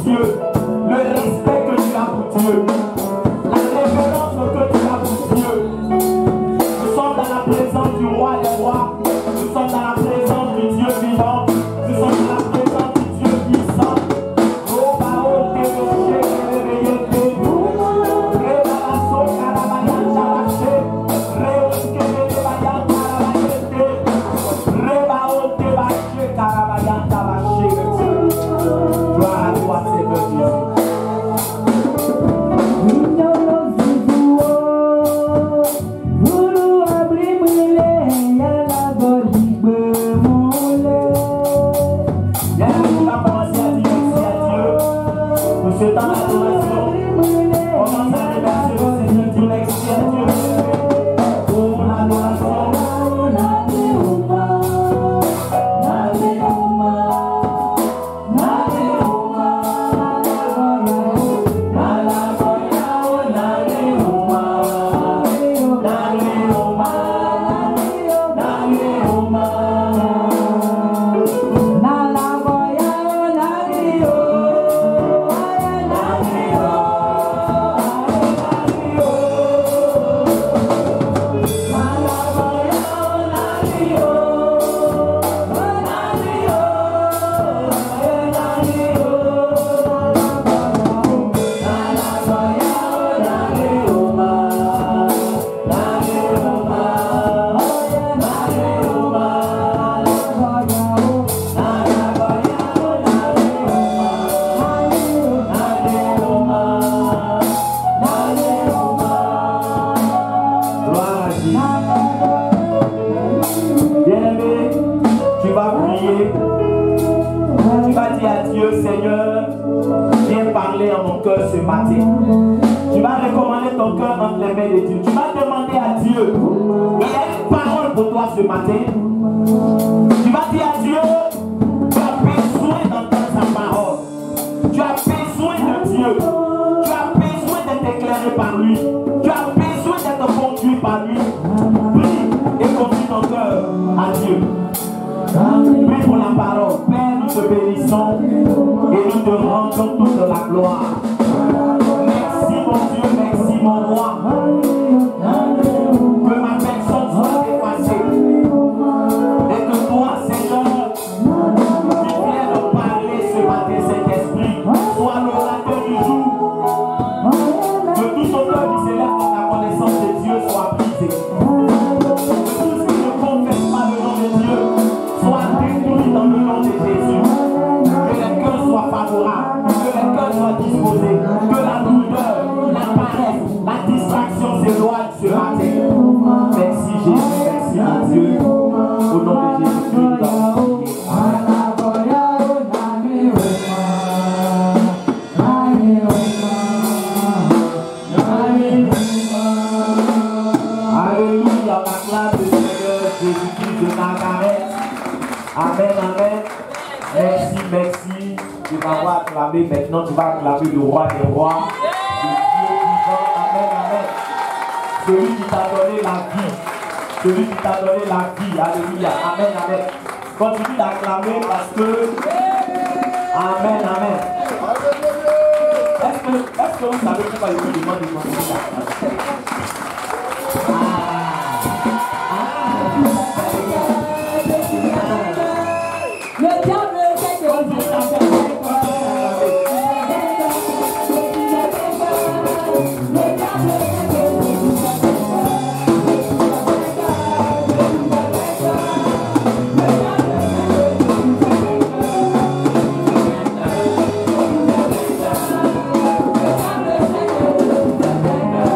Dieu, le respect que tu as pour Dieu, la révérence que tu as pour Dieu. Nous sommes dans la présence du roi des rois, nous sommes dans la présence du Dieu vivant, nous sommes dans la présence du Dieu puissant. Oh, Baal, t'es rocher, t'es réveillé, t'es nous. Révalasso, Karabaya, Chabaché, Réoske, Révaya, Karabaya, t'es. Rébaol, t'es baché, Karabaya, Chabaché. Gloire à toi, Seigneur Jésus. Ce temps d'adoration, commence à remercier le Seigneur, dis merci à Dieu pour l'adoration. Ce matin, tu vas recommander ton cœur entre les mains de Dieu. Tu vas demander à Dieu. Il y a une parole pour toi ce matin. Tu vas dire à Dieu, tu as besoin d'entendre sa parole. Tu as besoin de Dieu. Tu as besoin d'être éclairé par lui. Tu as besoin d'être conduit par lui. Prie et confie ton cœur à Dieu. Prie pour la parole. Père, nous te bénissons et nous te rendons toute la gloire. Merci mon Dieu, merci mon roi. Que ma personne soit dépassée. Et que toi, Seigneur, qui viens de parler ce matin, Saint-Esprit, sois l'orateur du jour. Que tout son cœur qui s'élève dans la connaissance de Dieu soit brisé. Que tout ce qui ne confesse pas le nom de Dieu soit détruit dans le nom de Jésus. Que les cœurs soient favorables, que les cœurs soient disposés, que la douleur, la paresse, la distraction s'éloigne ce matin. Merci Jésus, merci à Dieu. Au nom de Jésus-Christ, nous avons prié. Alléluia, acclame le Seigneur Jésus-Christ de Nazareth. Amen, amen. Merci, merci. Tu vas avoir acclamé maintenant, tu vas acclamer le roi des rois, le Dieu vivant. Amen, amen. Celui qui t'a donné la vie. Celui qui t'a donné la vie. Alléluia. Amen, amen. Continue d'acclamer parce que... Amen, amen. Est-ce que vous savez pourquoi il vous demande de continuer d'acclamer? Le diable sait que vous êtes en train. Yeah.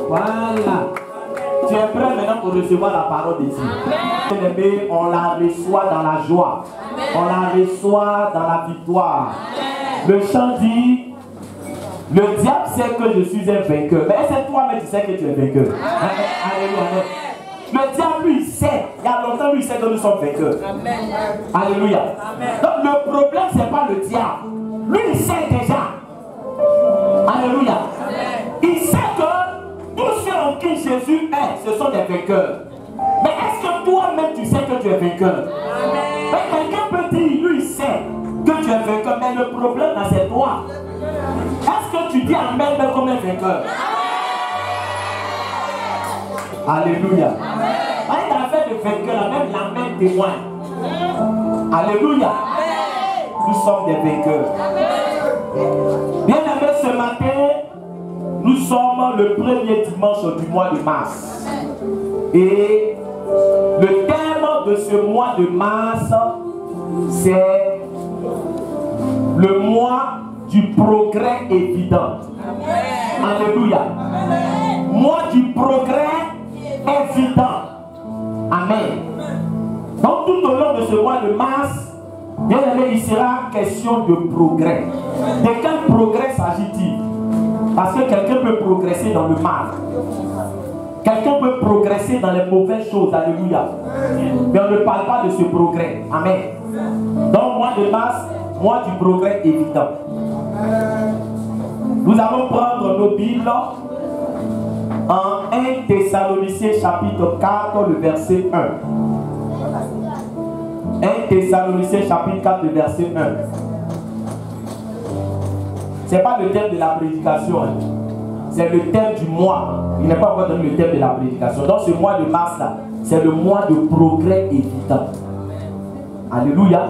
Voilà. Tu es prêt maintenant pour recevoir la parole de Dieu. Bien-aimé, on la reçoit dans la joie. On la reçoit dans la victoire. Le chant dit, le diable sait que je suis un vainqueur. Mais c'est toi-même qui sais que tu es vainqueur. Alléluia. Le diable, lui, il sait. Il y a longtemps, lui, il sait que nous sommes vainqueurs. Alléluia. Donc, le problème, ce n'est pas le diable. Lui, il sait déjà. Alléluia. Il sait que tous ceux en qui Jésus est, ce sont des vainqueurs. Mais est-ce que toi-même, tu sais que tu es vainqueur? Mais quelqu'un peut dire, lui, il sait que tu es vainqueur. Mais le problème, là, c'est toi. Est-ce que tu dis Amen même comme un vainqueur? Alléluia. Dans l'affaire de vainqueur, même l'Amen témoigne. Alléluia. Nous sommes des vainqueurs. Bien-aimés, ce matin, nous sommes le premier dimanche du mois de mars. Et le thème de ce mois de mars, c'est le mois du progrès évident. Alléluia. Mois du progrès évident. Amen. Donc tout au long de ce mois de mars, bien aimé, il sera question de progrès. De quel progrès s'agit-il? Parce que quelqu'un peut progresser dans le mal. Quelqu'un peut progresser dans les mauvaises choses. Alléluia. Mais on ne parle pas de ce progrès. Amen. Donc mois de mars, mois du progrès évident. Nous allons prendre nos Bibles en 1 Thessaloniciens chapitre 4, le verset 1. 1 Thessaloniciens chapitre 4, le verset 1. Ce n'est pas le thème de la prédication. C'est le thème du mois. Il n'est pas encore donné le thème de la prédication. Donc ce mois de mars là, c'est le mois de progrès évident. Alléluia.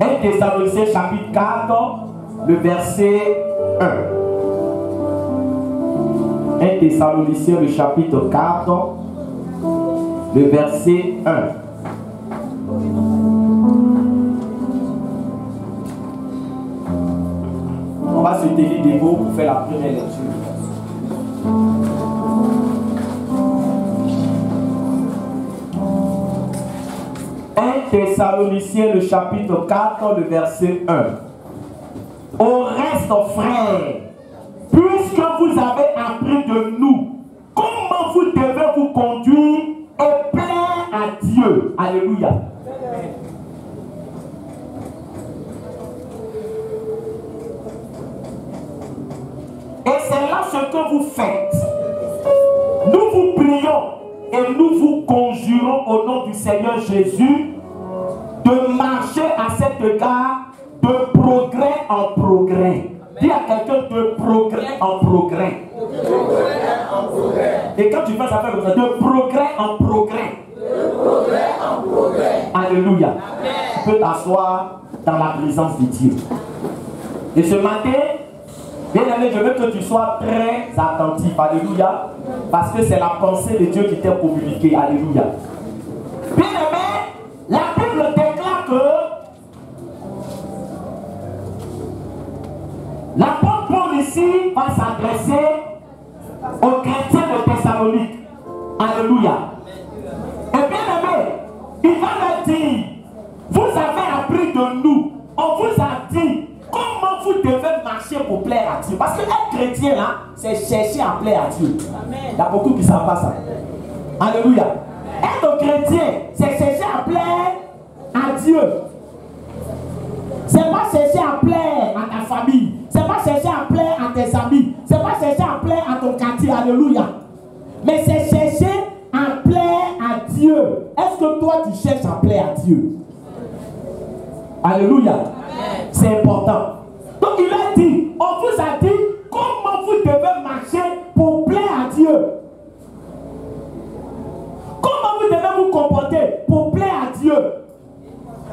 1 Thessaloniciens chapitre 4, le verset 1. 1 Thessaloniciens le chapitre 4, le verset 1. On va se tenir debout pour faire la première lecture. Thessaloniciens le chapitre 4, le verset 1. Au reste, frères, puisque vous avez appris de nous comment vous devez vous conduire et plaire à Dieu. Alléluia. Et c'est là ce que vous faites. Nous vous prions et nous vous conjurons au nom du Seigneur Jésus de marcher à cet égard de progrès en progrès. Dis à quelqu'un de progrès en progrès. Et quand tu fais ça, comme ça, de progrès en progrès. Alléluia. Tu peux t'asseoir dans la présence de Dieu. Et ce matin, bien aimé, je veux que tu sois très attentif. Alléluia. Parce que c'est la pensée de Dieu qui t'est communiquée. Alléluia. Bien aimé, la Bible déclare que l'apôtre Paul ici va s'adresser aux chrétiens de Thessalonique. Alléluia. Et bien aimé, il va leur dire, vous avez appris de nous. On vous a dit comment vous devez marcher pour plaire à Dieu. Parce que être chrétien là, c'est chercher à plaire à Dieu. Il y a beaucoup qui ne savent pas ça. Alléluia. Être chrétien, c'est chercher à plaire à Dieu. C'est pas chercher à plaire à ta famille. C'est pas chercher à plaire à tes amis. C'est pas chercher à plaire à ton quartier. Alléluia. Mais c'est chercher à plaire à Dieu. Est-ce que toi tu cherches à plaire à Dieu? Alléluia. C'est important. Donc il a dit, on vous a dit comment vous devez marcher pour plaire à Dieu. Comment vous devez vous comporter pour plaire à Dieu.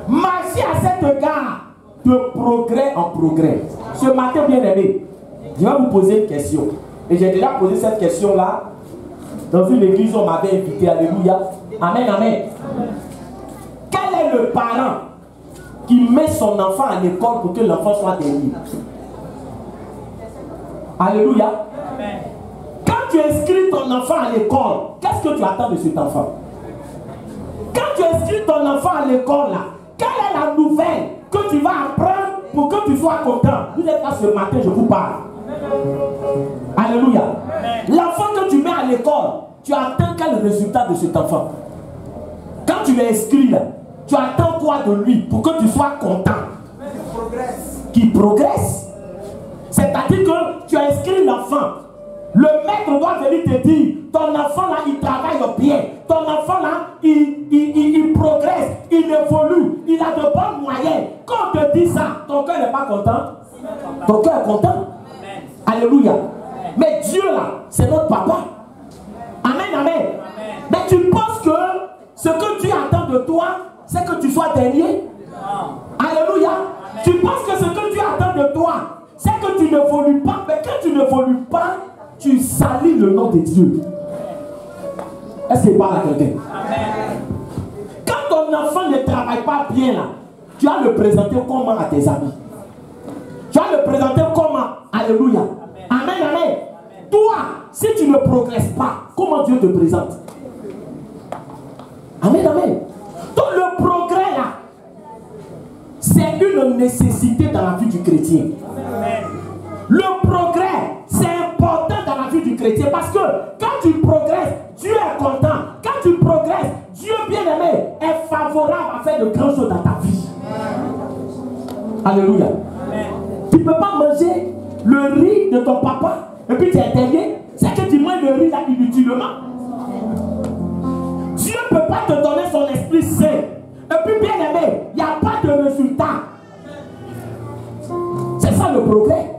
Marchez à cet égard de progrès en progrès. Ce matin, bien aimé, je vais vous poser une question. Et j'ai déjà posé cette question-là dans une église où on m'avait invité. Alléluia. Amen, amen. Quel est le parent qui met son enfant à l'école pour que l'enfant soit dernier? Alléluia. Amen. Quand tu inscris ton enfant à l'école, qu'est-ce que tu attends de cet enfant? Quand tu inscris ton enfant à l'école, là, quelle est la nouvelle que tu vas apprendre pour que tu sois content? Vous êtes là ce matin, je vous parle. Alléluia. L'enfant que tu mets à l'école, tu attends quel résultat de cet enfant? Quand tu l'inscris là, tu attends quoi de lui pour que tu sois content? Qu'il progresse. C'est-à-dire que tu as inscrit l'enfant. Le maître doit venir te dire, ton enfant là, il travaille bien. Ton enfant là, il progresse, il évolue, il a de bons moyens. Quand on te dit ça, ton cœur n'est pas content? Ton cœur est content? Alléluia. Mais Dieu là, c'est notre papa. Amen, amen. Mais tu penses que ce que Dieu attend de toi, c'est que tu sois dernier? Alléluia. Tu penses que ce que Dieu attend de toi, c'est que tu n'évolues pas. Mais quand tu n'évolues pas, tu salis le nom de Dieu. Est-ce qu'il parle à quelqu'un? Quand ton enfant ne travaille pas bien là, tu vas le présenter comment à tes amis? Tu vas le présenter comment? Alléluia. Amen, amen. Toi, si tu ne progresses pas, comment Dieu te présente? Amen, amen. Donc le progrès là, c'est une nécessité dans la vie du chrétien. Le progrès, c'est important dans la vie du chrétien parce que quand tu progresses, Dieu est content. Quand tu progresses, Dieu bien-aimé est favorable à faire de grandes choses dans ta vie. Alléluia. Tu ne peux pas manger le riz de ton papa et puis tu es dernier. C'est que tu manges le riz là inutilement. Dieu ne peut pas te donner son esprit saint. Et puis bien-aimé, il n'y a pas de résultat. C'est ça le progrès.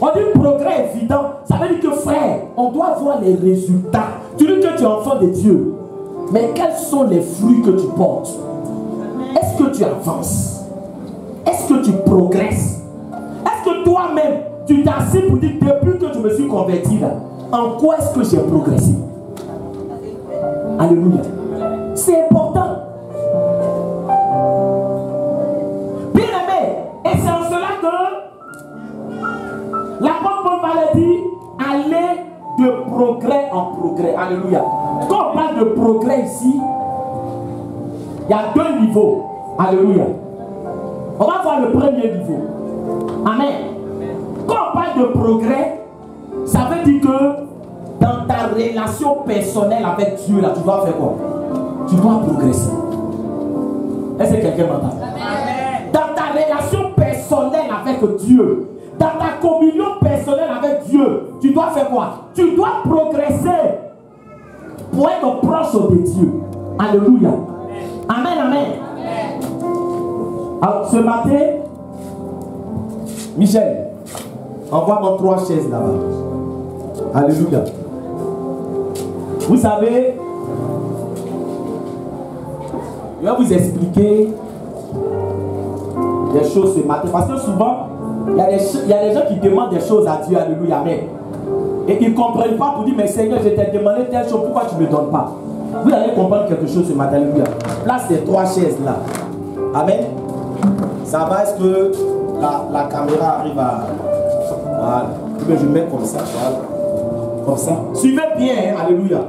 On dit progrès évident. Ça veut dire que frère, on doit voir les résultats. Tu dis que tu es enfant de Dieu. Mais quels sont les fruits que tu portes? Est-ce que tu avances? Est-ce que tu progresses? Est-ce que toi-même, tu t'es assis pour dire depuis que je me suis converti là, en quoi est-ce que j'ai progressé? Alléluia. C'est important. Bien aimé, et c'est en cela que l'apôtre Paul va dire aller de progrès en progrès. Alléluia. Quand on parle de progrès ici, il y a deux niveaux. Alléluia. On va voir le premier niveau. Amen. Quand on parle de progrès, ça veut dire que dans ta relation personnelle avec Dieu, là, tu dois faire quoi? Tu dois progresser. Est-ce que quelqu'un m'entend? Dans ta relation personnelle avec Dieu, dans ta communion personnelle avec Dieu, tu dois faire quoi? Tu dois progresser pour être proche de Dieu. Alléluia. Amen, amen. Alors, ce matin, Michel, envoie-moi 3 chaises là-bas. Alléluia. Vous savez, je vais vous expliquer des choses ce matin. Parce que souvent, il y a des gens qui demandent des choses à Dieu. Alléluia. Amen. Et ils ne comprennent pas pour dire, mais Seigneur, je t'ai demandé telle chose, pourquoi tu ne me donnes pas? Vous allez comprendre quelque chose ce matin. Alléluia. Place les 3 chaises là. Amen. Ça va, est-ce que la caméra arrive à... Voilà. Je mets comme ça. Voilà. Comme ça. Suivez bien. Hein? Alléluia.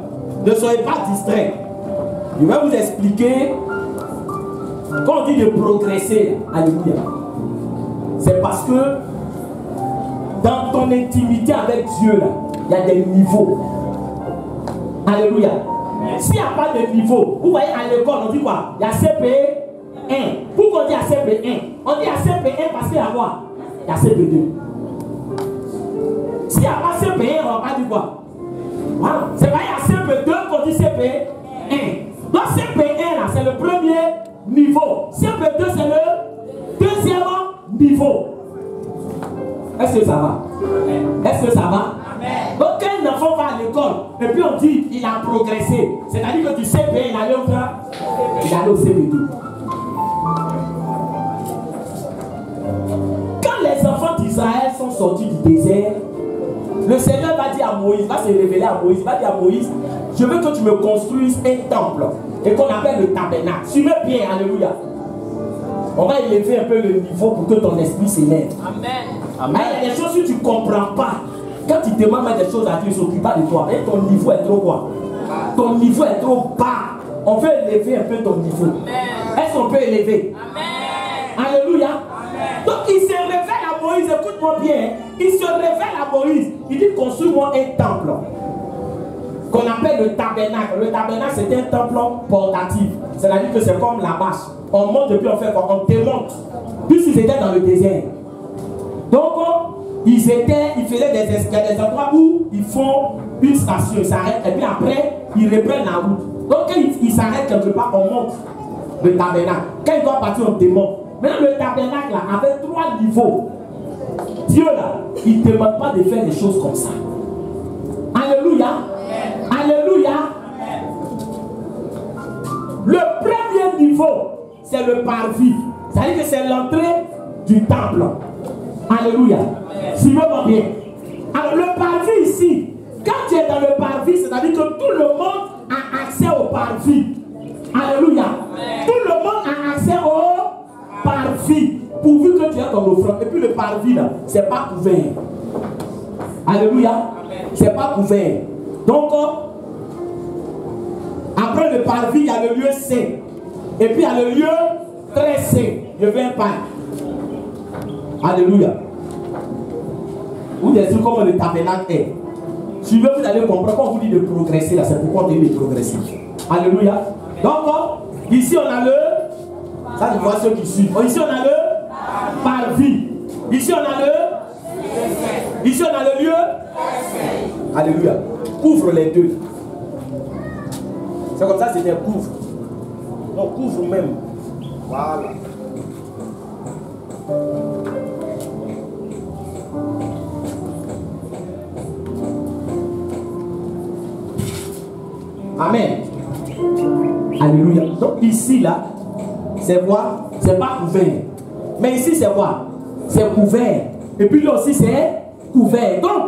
Ne soyez pas distraits. Je vais vous expliquer. Quand on dit de progresser, alléluia, c'est parce que dans ton intimité avec Dieu, là, il y a des niveaux. Alléluia. S'il n'y a pas de niveau, vous voyez à l'école, on dit quoi? Il y a CP1. Pourquoi on dit à CP1? On dit à CP1 parce qu'il y a quoi? Il y a CP2. S'il n'y a pas CP1, on ne va pas dire quoi? Voilà. C'est pas il y a CP2 qu'on dit CP1. Donc CP1 là, c'est le premier niveau. CP2 c'est le deuxième niveau. Est-ce que ça va? Est-ce que ça va? Donc quand un enfant va à l'école et puis on dit il a progressé, c'est-à-dire que du CP1 il allait au grand, il allait au CP2. Quand les enfants d'Israël sont sortis du désert, le Seigneur va dire à Moïse, va se révéler à Moïse, va dire à Moïse, je veux que tu me construises un temple et qu'on appelle le tabernacle. Suivez bien, alléluia. On va élever un peu le niveau pour que ton esprit s'élève. Amen. Amen. Il y a des choses que tu ne comprends pas. Quand il te demande des choses à Dieu, il ne s'occupe pas de toi. Et ton niveau est trop quoi? Ton niveau est trop bas. On veut élever un peu ton niveau. Est-ce qu'on peut élever? Amen. Alléluia. Amen. Donc il se révèle à Moïse, écoute-moi bien. Il se révèle à Moïse. Il dit construis-moi un temple qu'on appelle le tabernacle. Le tabernacle, c'est un temple portatif. C'est-à-dire que c'est comme la bâche. On monte et puis on fait quoi? On démonte. Puisqu'ils étaient dans le désert. Donc, ils faisaient des endroits où ils font une station, ils s'arrêtent et puis après, ils reprennent la route. Donc, quand ils s'arrêtent quelque part, on monte le tabernacle. Quand ils doivent partir, on démonte. Maintenant, le tabernacle, là, avec 3 niveaux, Dieu, là, il ne demande pas de faire des choses comme ça. Alléluia. Alléluia. Le premier niveau, c'est le parvis. C'est-à-dire que c'est l'entrée du temple. Alléluia. Suivez-moi bien. Alors, le parvis ici, quand tu es dans le parvis, c'est-à-dire que tout le monde a accès au parvis. Alléluia. Tout le monde a accès au parvis, pourvu que tu aies ton offrande. Et puis le parvis, là, c'est pas couvert. Alléluia. C'est pas couvert. Donc, après le parvis, il y a le lieu saint. Et puis il y a le lieu très saint. Je vais pas. Alléluia. Vous dites comment le tabernacle est. Si vous allez comprendre, quand on vous dit de progresser, là, c'est pourquoi on dit de progresser. Alléluia. Donc, ici on a le. Ça, je vois ceux qui suivent. Ici on a le parvis. Ici on a le. Ici on a le lieu. Alléluia. Couvre les deux. C'est comme ça, c'est un couvre. Donc couvre même. Voilà. Amen. Alléluia. Donc ici là, c'est quoi? C'est pas couvert. Mais ici c'est quoi? C'est couvert. Et puis là aussi c'est couvert. Donc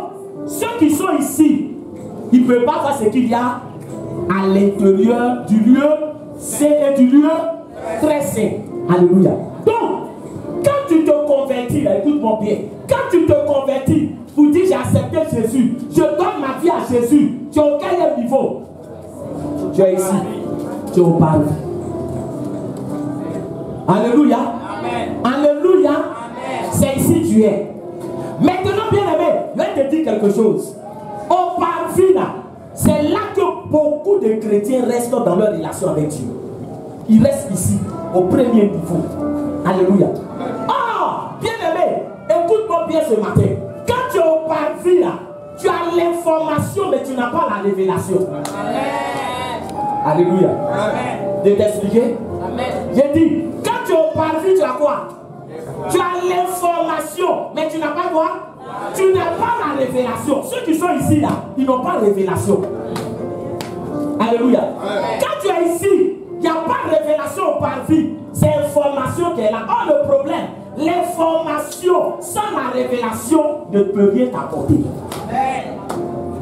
ceux qui sont ici, ils ne peuvent pas voir ce qu'il y a à l'intérieur du lieu saint et du lieu très saint. Alléluia. Donc, quand tu te convertis, écoute-moi bien, quand tu te convertis pour dire j'ai accepté Jésus, je donne ma vie à Jésus, tu es au quel niveau? Tu es ici, tu es au paradis. Alléluia. Amen. Alléluia. C'est ici que tu es. Maintenant, bien aimé, je vais te dire quelque chose. Au parvis là, c'est là que beaucoup de chrétiens restent dans leur relation avec Dieu. Ils restent ici, au premier niveau. Alléluia. Oh, bien aimé, écoute-moi bien ce matin. Quand tu es au parvis là, tu as l'information, mais tu n'as pas la révélation. Amen. Alléluia. Amen. De t'expliquer? Amen. J'ai dit, quand tu es au parvis, tu as quoi? Tu as l'information, mais tu n'as pas quoi? Tu n'as pas la révélation. Ceux qui sont ici là, ils n'ont pas de révélation. Alléluia. Amen. Quand tu es ici, il n'y a pas de révélation au parvis. C'est l'information qui est là. Oh, le problème, l'information sans la révélation ne peut rien t'apporter.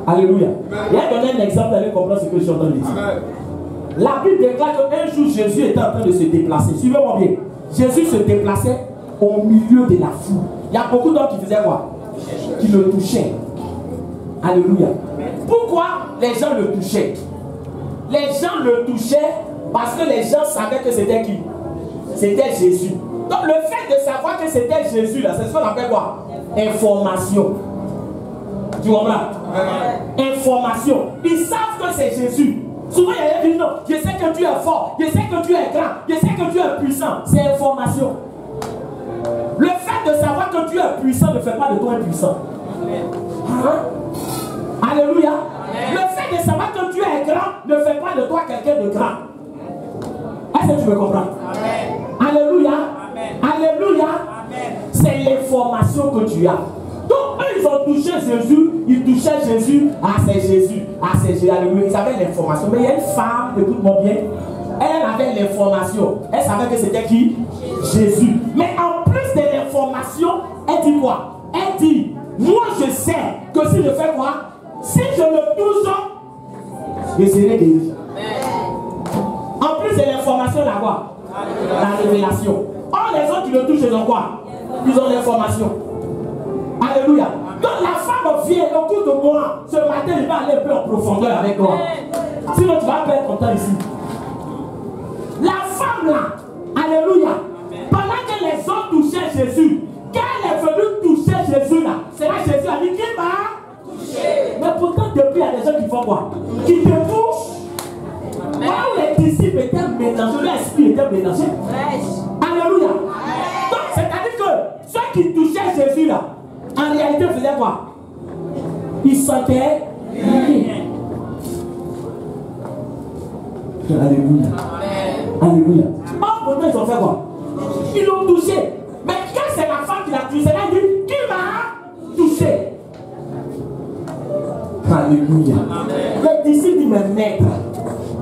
Alléluia. Il a donné un exemple, vous allez comprendre ce que je suis en train de dire. Amen. La Bible déclare qu'un jour Jésus était en train de se déplacer. Suivez-moi bien. Jésus se déplaçait au milieu de la foule. Il y a beaucoup d'hommes qui faisaient quoi? Qui le touchaient. Alléluia. Pourquoi les gens le touchaient? Les gens le touchaient parce que les gens savaient que c'était qui? C'était Jésus. Donc le fait de savoir que c'était Jésus, là, c'est ce qu'on appelle quoi? Information. Tu comprends? Information. Ils savent que c'est Jésus. Souvent il y a des gens qui disent non, je sais que tu es fort, je sais que tu es grand, je sais que tu es puissant. C'est information. Le fait de savoir que tu es puissant ne fait pas de toi impuissant. Hein? Alléluia. Amen. Le fait de savoir que tu es grand ne fait pas de toi quelqu'un de grand. Est-ce que tu me comprends? Amen. Alléluia. Amen. Alléluia. C'est l'information que tu as. Donc eux ils ont touché Jésus, ils touchaient Jésus, ah c'est Jésus, ah c'est Jésus, alléluia. Ils avaient l'information. Mais il y a une femme, écoute-moi bien, elle avait l'information. Elle savait que c'était qui? Jésus. Mais en plus de l'information, elle dit quoi? Elle dit, moi je sais que si je fais quoi? Si je le touche, je serai guéri. En plus de l'information, la quoi? La révélation. Or les autres qui le touchent, ils ont quoi? Ils ont l'information. Alléluia. Donc la femme viens, autour de moi. Ce matin, je vais aller un peu en profondeur avec toi. Sinon, tu vas perdre ton temps ici. La femme là, alléluia, pendant que les hommes touchaient Jésus, quand elle est venue toucher Jésus là, c'est là que Jésus a dit qui m'a touché. Mais pourtant, depuis, il y a des gens qui font quoi? Qui te touchent. Là où les disciples étaient mélangés, l'esprit était mélangé. Alléluia. Donc, c'est-à-dire que ceux qui touchaient Jésus là, en réalité, faisaient quoi? Ils sentaient rien. Alléluia. Alléluia. Oh, pourtant, ils ont fait quoi? Ils l'ont touché. Mais quand c'est la femme qui l'a touché, elle a dit qui m'a touché? Alléluia. Les disciples disent, mais maître,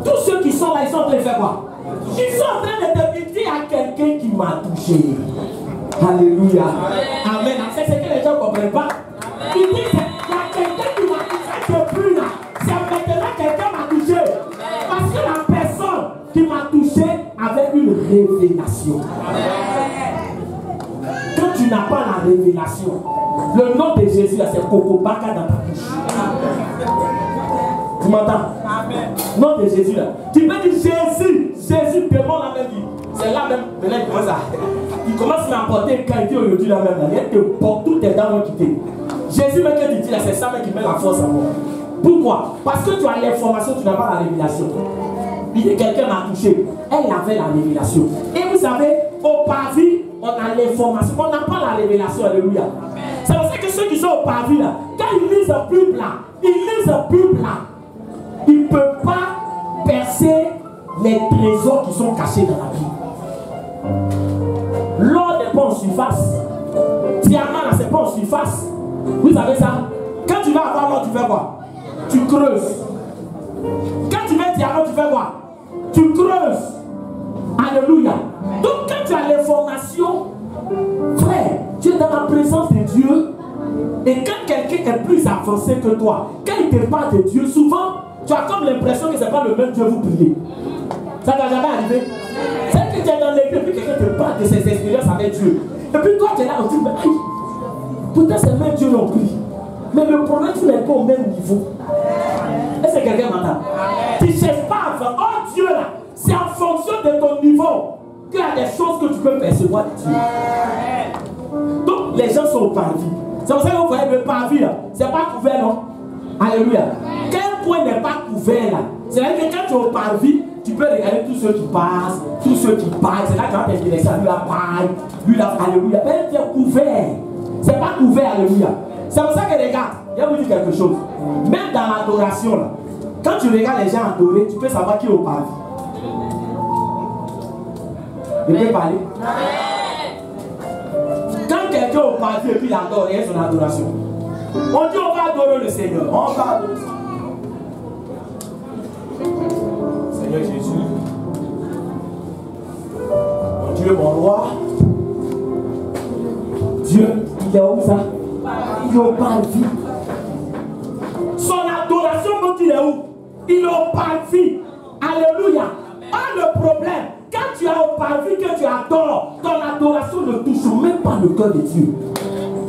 tous ceux qui sont là, ils sont en train de faire quoi? Ils sont en train de te dire à quelqu'un qui m'a touché. Alléluia. Amen. C'est ce que les gens ne comprennent pas. Ils disent, il y a quelqu'un qui m'a touché, je plus là. C'est maintenant quelqu'un m'a touché. Parce que la personne qui m'a touché avait une révélation. Quand tu n'as pas la révélation, le nom de Jésus, c'est Coco Baka dans ta bouche. Tu m'entends? Nom de Jésus là. Tu peux dire Jésus, Jésus, demande la même vie. C'est là même, maintenant il commence à. Il commence à m'apporter quand il dit aujourd'hui la même. Il te porte toutes tes dents vont quitter. Jésus, même quand il dit là, c'est ça même qui met la force en moi. Pourquoi? Parce que tu as l'information, tu n'as pas la révélation. Il dit quelqu'un m'a touché. Elle avait la révélation. Et vous savez, au parvis, on a l'information. On n'a pas la révélation. Alléluia. C'est pour ça que ceux qui sont au parvis là, quand ils lisent un Bible là, ils ne peuvent pas percer les trésors qui sont cachés dans la Bible. L'or n'est pas en surface. Diamant là, c'est pas en surface. Vous savez ça? Quand tu vas avoir l'or, tu fais quoi? Tu creuses. Quand tu veux diamant, tu fais quoi? Tu creuses. Alléluia. Donc quand tu as l'information, frère, tu es dans la présence de Dieu. Et quand quelqu'un est plus avancé que toi, quand il te parle de Dieu, souvent, tu as comme l'impression que ce n'est pas le même Dieu vous priez. Ça ne va jamais arriver. C'est que tu es dans l'église et puis quelqu'un te parle de ses expériences avec Dieu. Et puis toi, tu es là, tu dis, aïe, pourtant c'est le même Dieu l'on prie. Mais le problème, tu n'es pas au même niveau. Est-ce que quelqu'un m'entend? Tu ne cherches pas avant. Oh Dieu là, c'est en fonction de ton niveau qu'il y a des choses que tu peux percevoir de Dieu. Donc les gens sont au parvis. C'est pour ça que vous voyez le parvis là, c'est pas couvert non? Alléluia. Quel point n'est pas couvert là? C'est-à-dire que quand tu es au parvis, tu peux regarder tous ceux qui passent, tous ceux qui parlent. C'est là que tu vas t'intéresser à lui la paille, lui la alléluia. Mais tu es couvert. C'est pas couvert, alléluia. C'est pour ça que regarde, je vais vous dire quelque chose. Même dans l'adoration là, quand tu regardes les gens adorer, tu peux savoir qui est au parvis. Je peux parler? Quand quelqu'un est au parvis et puis il adore, il y a son adoration. On dit on va adorer le Seigneur. On va adorer. Seigneur Jésus, mon Dieu, mon roi, Dieu, il est où ça? Il est au parvis. Son adoration, il est où? Il est au parvis. Alléluia. Pas le problème. Quand tu es au parvis, que tu adores, ton adoration ne touche même pas le cœur de Dieu.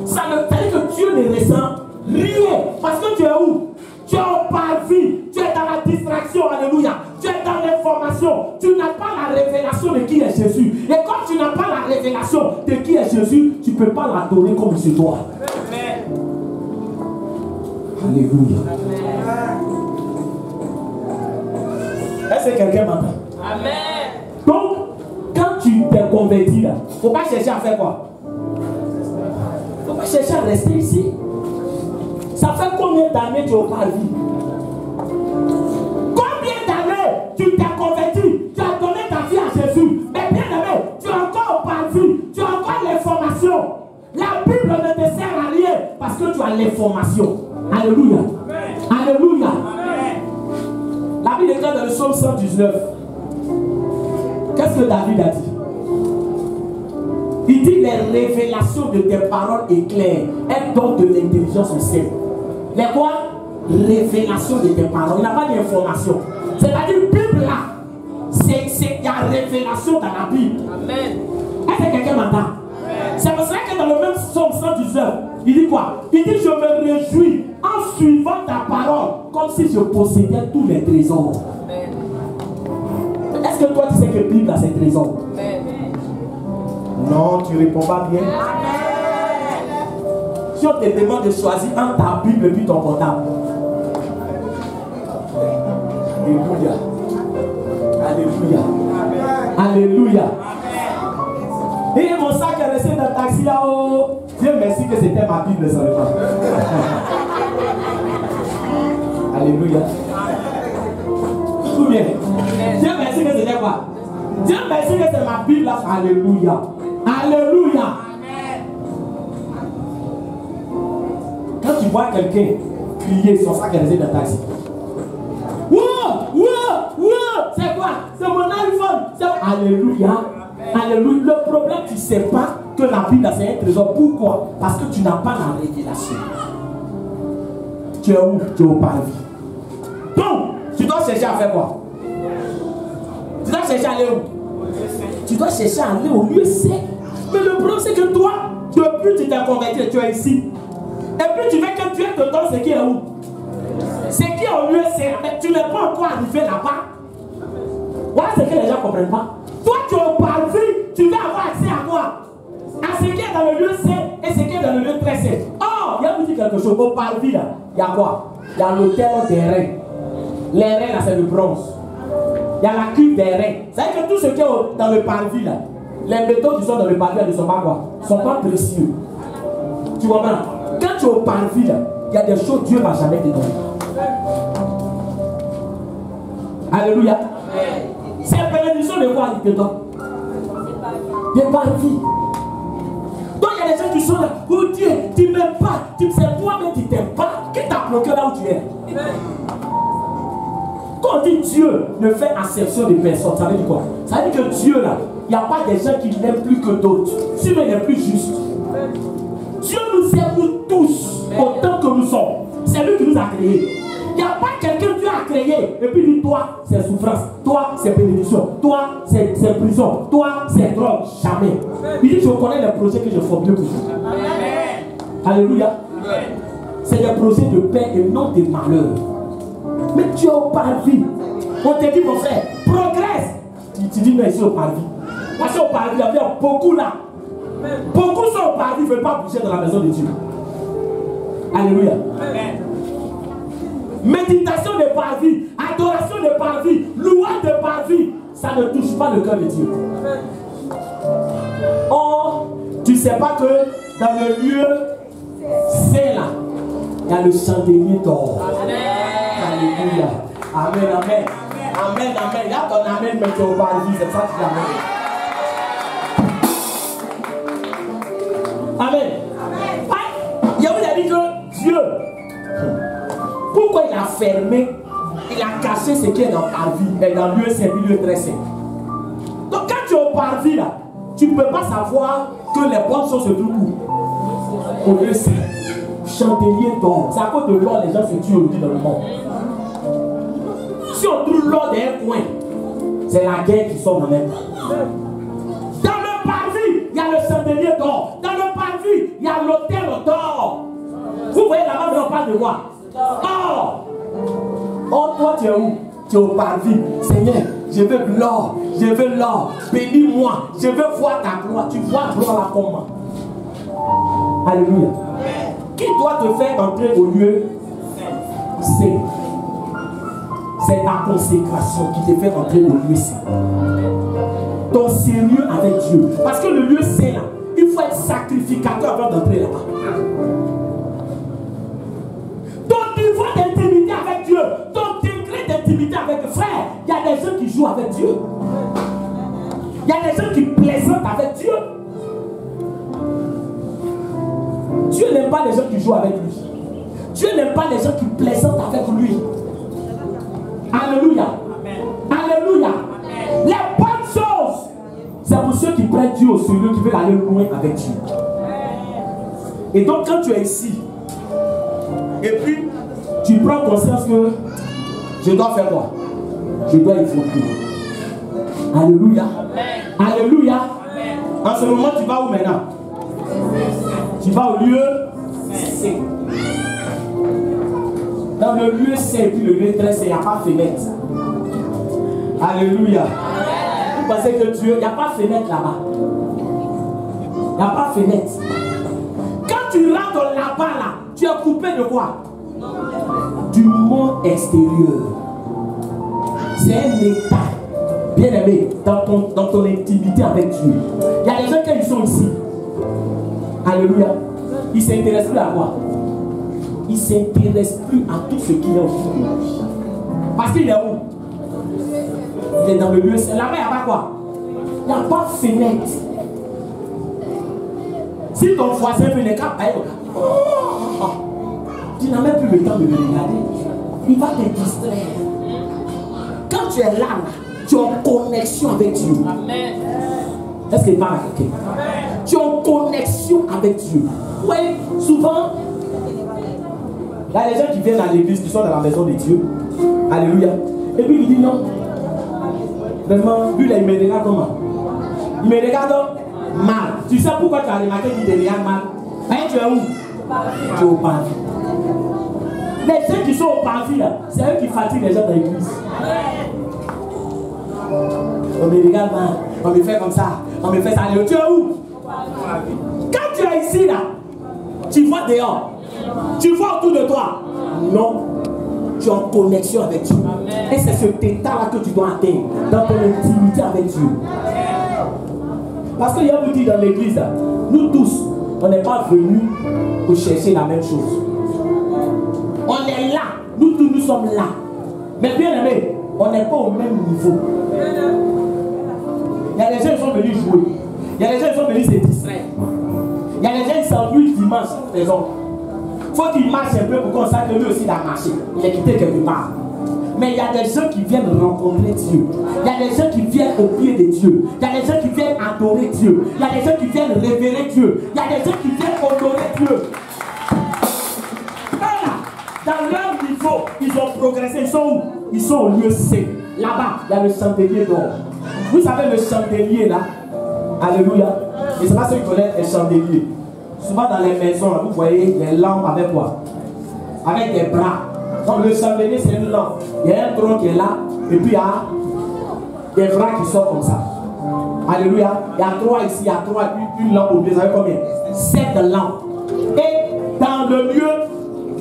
Ça veut dire que Dieu ne ressent rien. Parce que tu es où? Tu es au parvis. Tu es dans la distraction. Alléluia. Tu es dans l'information. Tu n'as pas la révélation de qui est Jésus. Et comme tu n'as pas la révélation de qui est Jésus, tu ne peux pas l'adorer comme il se doit. Alléluia. Est-ce que quelqu'un m'entend? Amen. Donc, quand tu t'es converti là, il ne faut pas chercher à faire quoi? Il ne faut pas chercher à rester ici. Ça fait combien d'années tu es au parvis? Combien d'années tu t'es converti? Tu as donné ta vie à Jésus. Mais bien aimé, tu es encore au parvis. Tu as encore l'information. La Bible ne te sert à rien parce que tu as l'information. Alléluia. Amen. Alléluia. Amen. La Bible déclare dans le psaume 119. Qu'est-ce que David a dit? Il dit les révélations de tes paroles éclairent. Elles donnent de l'intelligence au ciel. Les quoi? Révélations de tes paroles. Il n'a pas d'information. C'est-à-dire, Bible là, il y a révélation dans la Bible. Amen. Est-ce que quelqu'un m'entend? C'est pour ça que dans le même psaume 119, Il dit quoi? Il dit je me réjouis en suivant ta parole comme si je possédais tous les trésors. Est-ce que toi tu sais que la Bible a ses trésors? Non, tu réponds pas bien. Si on te demande de choisir entre ta Bible et puis ton portable. Alléluia. Alléluia. Alléluia. Et mon sac est resté dans le taxi là-haut. Dieu merci que c'était ma Bible seulement. Alléluia. Tout bien. Dieu merci que c'était quoi? Dieu merci que c'est ma Bible là. Alléluia. Alléluia. Quand tu vois quelqu'un crier, son sac est resté dans le taxi. C'est quoi? C'est mon iPhone. Alléluia. Alléluia. Le problème, tu ne sais pas que la Bible c'est un trésor. Pourquoi? Parce que tu n'as pas la révélation. Tu es où? Tu es au parvis. Donc, tu dois chercher à faire quoi? Tu dois chercher à aller où? Tu dois chercher à aller au lieu sec. Mais le problème, c'est que toi, depuis que tu t'es converti, tu es ici. Et puis tu veux que Dieu te donne ce qui est où? Ce qui est au lieu sec. Mais tu n'es pas encore arrivé là-bas. Voilà ce que les gens ne comprennent pas. Toi, tu es au parvis, tu veux avoir accès à quoi? À ce qui est dans le lieu saint et ce qui est dans le lieu très saint. Oh, il y a vous dire quelque chose. Au parvis, là, il y a quoi? Il y a l'autel des reins. Les reins, là, c'est le bronze. Il y a la cuve des reins. C'est-à-dire que tout ce qui est dans le parvis, là, les métaux qui sont dans le parvis, là, ne sont pas quoi? Ne sont pas précieux. Tu comprends? Quand tu es au parvis, là, il y a des choses que Dieu ne va jamais te donner. Alléluia. C'est la bénédiction de quoi il te donne? Des parvis. Donc il y a des gens qui sont là. Oh Dieu, tu ne m'aimes pas. Tu sais toi-même, tu ne t'aimes pas. Qui t'a bloqué là où tu es? Quand on dit Dieu ne fait acception de personne, ça veut dire quoi? Ça veut dire que Dieu là, il n'y a pas des gens qui l'aiment plus que d'autres. Sinon il est plus juste. Dieu nous aime nous tous autant que nous sommes. C'est lui qui nous a créés. Il n'y a pas quelqu'un que Dieu a créé et puis dit toi c'est souffrance, toi c'est bénédiction, toi c'est prison, toi c'est drogue. Jamais. Il dit je connais les projets que je formule pour vous. Alléluia. C'est des projets de paix et non de malheur. Mais tu es au parvis. On te dit mon frère, progresse. Tu dis mais ici au parvis. Parce qu'au parvis, il y a beaucoup là. Beaucoup sont au parvis, ils ne veulent pas bouger dans la maison de Dieu. Alléluia. Méditation de parvis, adoration de parvis, louange de parvis, ça ne touche pas le cœur de Dieu. Or, tu ne sais pas que dans le lieu saint là, il y a le chandelier d'or. Alléluia. Amen, amen. Amen, amen. Il y a ton amen, mais tu es au parvis, c'est ça que tu amènes. Amen. Il y a dit que Dieu, pourquoi il a fermé, il a caché ce qui est dans le parvis, dans le lieu saint, le lieu très saint. Donc quand tu es au parvis là, tu ne peux pas savoir que les bonnes choses se trouvent au lieu saint. Chandelier d'or. C'est à cause de l'or les gens se tuent aujourd'hui dans le monde. Si on trouve l'or dans un coin, c'est la guerre qui sort dans même. Dans le parvis, il y a le chandelier d'or. Dans le parvis, il y a l'autel d'or. Vous voyez là-bas, on parle de quoi? Or, toi tu es où? Tu es au parvis. Seigneur, je veux l'or, je veux l'or. Bénis-moi, je veux voir ta gloire. Tu vois la gloire là comment? Alléluia. Qui doit te faire entrer au lieu? C'est ta consécration qui te fait entrer au lieu saint. Ton sérieux avec Dieu. Parce que le lieu saint là, il faut être sacrificateur avant d'entrer là-bas. Ton niveau d'intimité avec Dieu, ton degré d'intimité avec le frère, il y a des gens qui jouent avec Dieu. Il y a des gens qui plaisantent avec Dieu. Dieu n'aime pas les gens qui jouent avec lui. Dieu n'aime pas les gens qui plaisantent avec lui. Alléluia. Alléluia. Les bonnes choses, c'est pour ceux qui prennent Dieu au sérieux, qui veulent aller loin avec Dieu. Et donc quand tu es ici, et puis tu prends conscience que je dois faire quoi? Je dois évoluer. Alléluia. Alléluia. En ce moment, tu vas où maintenant? Tu vas au lieu saint. Dans le lieu saint et puis le lieu très saint, il n'y a pas fenêtre. Alléluia. Vous pensez que Dieu, il n'y a pas fenêtre là-bas. Il n'y a pas fenêtre. Quand tu rentres là-bas, là, tu es coupé de quoi? Du monde extérieur. C'est un état, bien aimé, dans ton intimité avec Dieu. Il y a des gens qui sont ici. Alléluia. Ils ne s'intéressent plus à quoi? Ils ne s'intéressent plus à tout ce qui est autour de lui. Parce qu'il est où? Il est dans le lieu. Là-bas, il n'y a pas quoi? Il n'y a pas de fenêtre. Si ton voisin fait les cas, tu n'as même plus le temps de le regarder. Il va te distraire. Quand tu es là, tu es en connexion avec Dieu. Amen. Est-ce qu'il parle à quelqu'un? Tu es en connexion avec Dieu. Oui, souvent, il y a des gens qui viennent à l'église, qui sont dans la maison de Dieu. Alléluia. Et puis il dit non. Vraiment, lui là, il me regarde comment? Il me regarde mal. Tu sais pourquoi tu as remarqué qu'il te regarde mal? Hein, tu es où? Tu es au parvis. Les gens qui sont au parvis là, c'est eux qui fatiguent les gens dans l'église. On me regarde mal, on me fait comme ça, on me fait ça. Tu es où? Quand tu es ici là, tu vois dehors, tu vois autour de toi. Non, tu es en connexion avec Dieu. Et c'est cet état-là que tu dois atteindre dans ton intimité avec Dieu. Parce qu'il y a vous dit dans l'église, nous tous, on n'est pas venus pour chercher la même chose. On est là, nous tous nous sommes là. Mais bien aimé, on n'est pas au même niveau. Il y a des gens qui sont venus jouer. Il y a des gens qui sont venus se distraire. Il y a des gens qui s'ennuient dimanche, raison. Il faut qu'il marche un peu pour qu'on sache que lui aussi il a marché. Il est quitté quelque part. Mais il y a des gens qui viennent rencontrer Dieu. Il y a des gens qui viennent au pied de Dieu. Il y a des gens qui viennent adorer Dieu. Il y a des gens qui viennent révérer Dieu. Il y a des gens qui viennent honorer Dieu. Voilà. Dans leur niveau, ils ont progressé. Ils sont où? Ils sont au lieu saint. Là-bas, il y a le chandelier d'or. Vous savez le chandelier là? Alléluia. Et c'est pas ceux qui connaissent les chandeliers. Souvent dans les maisons, là, vous voyez les lampes avec quoi? Avec des bras. Donc le chandelier c'est une lampe. Il y a un tronc qui est là. Et puis il y a des bras qui sortent comme ça. Alléluia. Il y a 3 ici, il y a 3, une lampe au milieu. Vous savez combien? 7 lampes. Et dans le lieu,